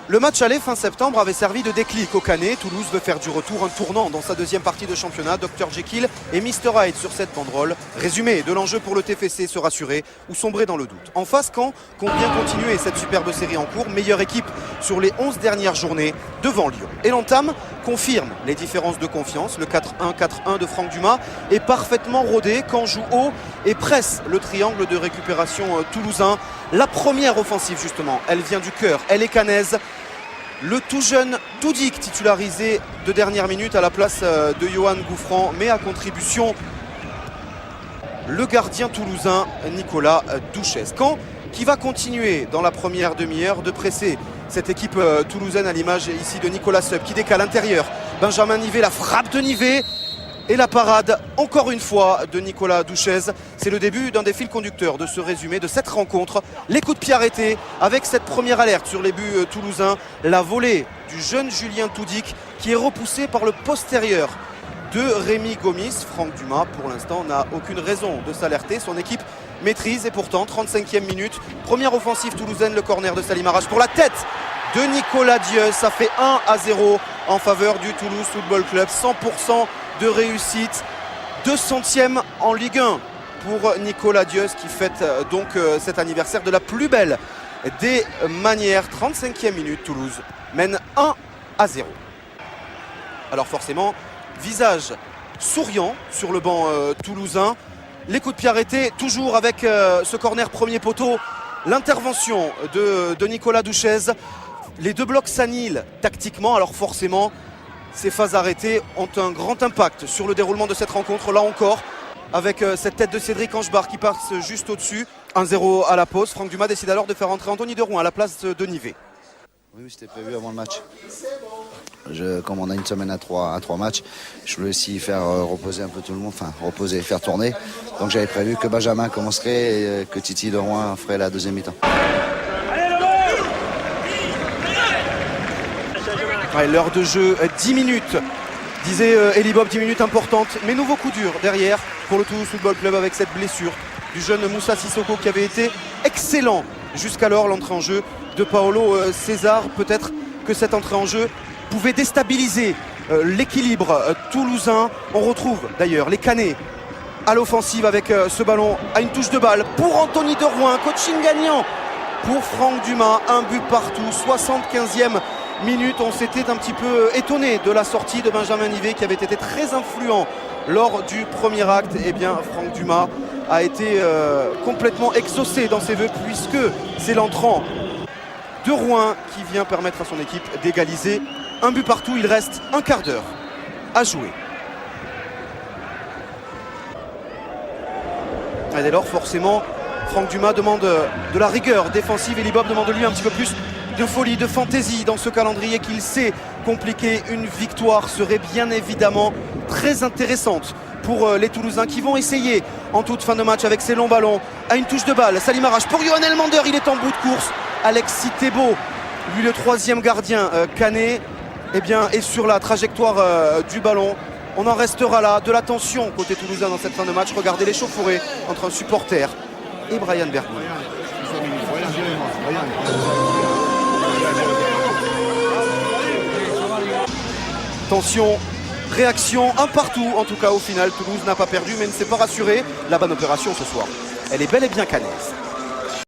Le match aller fin septembre avait servi de déclic au Canet. Toulouse veut faire du retour un tournant dans sa deuxième partie de championnat. Dr Jekyll et Mr Hyde sur cette banderole. Résumé de l'enjeu pour le TFC, se rassurer ou sombrer dans le doute. En face, Caen compte bien continuer cette superbe série en cours. Meilleure équipe sur les 11 dernières journées devant Lyon. Et l'entame confirme les différences de confiance. Le 4-1, 4-1 de Franck Dumas est parfaitement rodé. Caen joue haut et presse le triangle de récupération toulousain. La première offensive justement, elle vient du cœur, elle est cannaise. Le tout jeune Toudic titularisé de dernière minute à la place de Johan Gouffran, mais à contribution le gardien toulousain Nicolas Douches. Caen qui va continuer dans la première demi-heure de presser cette équipe toulousaine à l'image ici de Nicolas Seub qui décale l'intérieur. Benjamin Nivet, la frappe de Nivet et la parade encore une fois de Nicolas Douches. C'est le début d'un des fils conducteurs de ce résumé, de cette rencontre. Les coups de pied arrêtés avec cette première alerte sur les buts toulousains. La volée du jeune Julien Toudic qui est repoussé par le postérieur de Rémi Gomis. Franck Dumas pour l'instant n'a aucune raison de s'alerter. Son équipe maîtrise et pourtant 35e minute. Première offensive toulousaine, le corner de Salim Arash pour la tête de Nicolas Dieu. Ça fait 1-0 en faveur du Toulouse Football Club. 100% de réussite, 200e en Ligue 1 pour Nicolas Dieu qui fête donc cet anniversaire de la plus belle des manières. 35e minute, Toulouse mène 1-0. Alors forcément, visage souriant sur le banc toulousain. Les coups de pied arrêtés, toujours avec ce corner premier poteau. L'intervention de Nicolas Douches. Les deux blocs s'annihilent tactiquement, alors forcément ces phases arrêtées ont un grand impact sur le déroulement de cette rencontre. Là encore, avec cette tête de Cédric Angebar qui passe juste au-dessus. 1-0 à la pause. Franck Dumas décide alors de faire entrer Anthony Derouen à la place de Nivet. Oui, c'était prévu avant le match. Comme on a une semaine à trois matchs, je voulais aussi faire reposer un peu tout le monde, enfin reposer, faire tourner. Donc j'avais prévu que Benjamin commencerait et que Titi Derouen ferait la deuxième mi-temps. Ouais, l'heure de jeu, 10 minutes, disait Eli Bob, 10 minutes importantes. Mais nouveau coup dur derrière pour le Toulouse Football Club avec cette blessure du jeune Moussa Sissoko qui avait été excellent jusqu'alors. L'entrée en jeu de Paolo César, peut-être que cette entrée en jeu pouvait déstabiliser l'équilibre toulousain. On retrouve d'ailleurs les Canets à l'offensive avec ce ballon à une touche de balle pour Anthony Derouen. Coaching gagnant pour Franck Dumas, un but partout, 75e minute. On s'était un petit peu étonné de la sortie de Benjamin Nivet qui avait été très influent lors du premier acte. Eh bien Franck Dumas a été complètement exaucé dans ses vœux puisque c'est l'entrant de Rouen qui vient permettre à son équipe d'égaliser. Un but partout, il reste un quart d'heure à jouer. Et dès lors, forcément, Franck Dumas demande de la rigueur défensive et Libob demande de lui un petit peu plus de folie, de fantaisie dans ce calendrier qu'il sait compliqué. Une victoire serait bien évidemment très intéressante pour les Toulousains qui vont essayer en toute fin de match avec ces longs ballons à une touche de balle. Salim Arash pour Johan Elmander, il est en bout de course. Alexis Thébault, lui le troisième gardien canet, eh bien, est sur la trajectoire du ballon. On en restera là, de la tension côté toulousain dans cette fin de match. Regardez l'échauffourée entre un supporter et Brian Bergman. Tension, réaction, un partout en tout cas au final. Toulouse n'a pas perdu mais ne s'est pas rassuré. La bonne opération ce soir, elle est bel et bien cannaise.